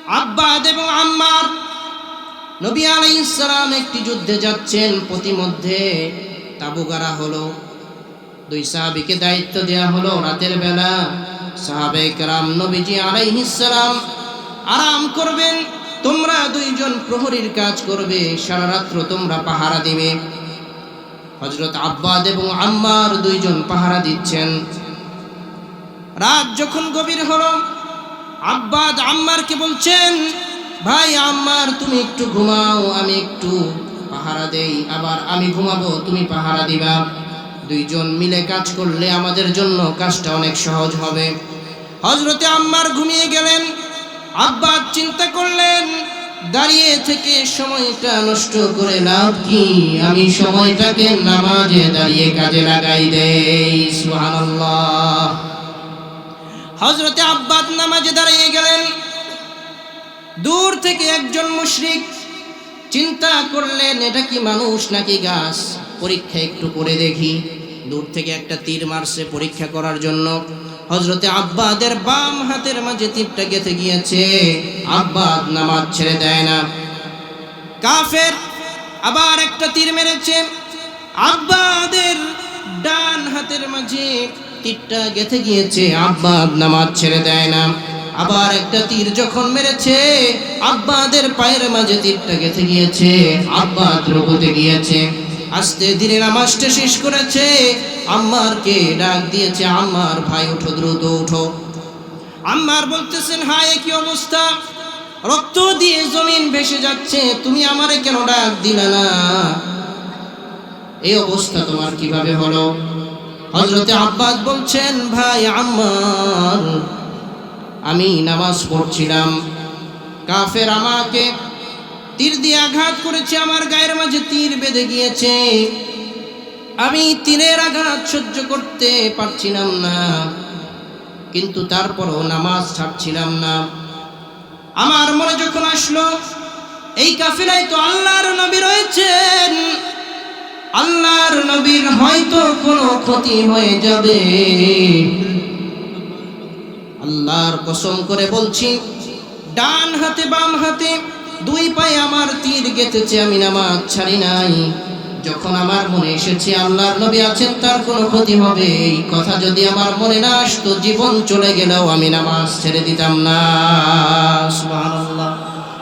আব্বাদ এবং আম্মার নবী আলাইহিস সালাম একটি যুদ্ধে যাচ্ছেন, পথিমধ্যে তাবু গাড়া হলো। দুই সাহাবীকে দায়িত্ব দেয়া হলো, রাতের বেলা সাহাবায়ে কেরাম নবীজি আলাইহিস সালাম আরাম করবেন, তোমরা দুইজন প্রহরীর কাজ করবে, সারা রাত্র তোমরা পাহারা দিবে। হযরত আব্বাদ এবং আম্মার দুইজন পাহারা দিচ্ছেন। রাত যখন গভীর হলো, আব্বাদ আম্মারকে বলছেন, ভাই আম্মার তুমি একটু ঘুমাও, আমি একটু পাহারা দেই, আবার আমি ঘুমাবো, তুমি পাহারা দিবা। দুইজন মিলে কাজ করলে আমাদের জন্য কাজটা অনেক সহজ হবে। হযরতে আম্মার ঘুমিয়ে গেলেন। আব্বাদ চিন্তা করলেন, দাঁড়িয়ে থেকে সময়টা নষ্ট করে লাভ কি, আমি সময়টাকে নামাজে দাঁড়িয়ে কাজে লাগাই দেই। সুবহানাল্লাহ। হযরতে আব্বাদ নামাজে দাঁড়িয়ে গেলেন। দূর থেকে একজন মুশরিক চিন্তা করলেন, এটা কি মানুষ নাকি গাছ, পরীক্ষা একটু করে দেখি। দূর থেকে একটা তীর মারছে পরীক্ষা করার জন্য। হযরতে আব্বাদের বাম হাতের মাঝে তীরটা গেঁথে গিয়েছে। আব্বাদ নামাজ ছেড়ে দেয় না। কাফের আবার একটা তীর মেরেছে, আব্বাদের ডান হাতের মাঝে তীরটা গেঁথে গিয়েছে। আব্বাদ নামাজ ছেড়ে দেয় না। আবার একটা তীর যখন মেরেছে, আব্বাদের পায়ের মাঝে তীরটা গেঁথে গিয়েছে। আব্বাদ রুকুতে গিয়েছে। আস্তে ধীরে নামাজটা শেষ করেছে। আম্মারকে ডাক দিয়েছে, আম্মার ভাই ওঠো, দ্রুত ওঠো। আম্মার বলতেছেন, হায় কি অবস্থা, রক্ত দিয়ে জমিন ভেসে যাচ্ছে, তুমি আমারে কেন ডাক দিলে না, এই অবস্থা তোমার কিভাবে হলো? হযরতে আব্বাস বলছেন, ভাই আম্মার, আমি নামাজ পড়ছিলাম, কাফের আমাকে তীর দিয়ে আঘাত করেছে, আমার গায়ের মাঝে তীর বেঁধে গিয়েছে, আমি তীরের আঘাত সহ্য করতে পারছিলাম না, কিন্তু তারপরও নামাজ ছাড়ছিলাম না। আমার মনে যখন আসলো এই কাফিলায় তো আল্লাহর নবী রয়েছেন, আল্লাহর নবীর হয়তো কোনো ক্ষতি হয়ে যাবে, আল্লাহর কসম করে বলছি, ডান হাতে বাম হাতে দুই পায়ে আমার তীর গেঁথেছে, আমি নামাজ ছাড়ি নাই। যখন আমার মনে এসেছে আল্লাহর নবী আছেন, তার কোনো ক্ষতি হবে, এই কথা যদি আমার মনে না আসতো, জীবন চলে গেলেও আমি নামাজ ছেড়ে দিতাম না। সুবহানাল্লাহ।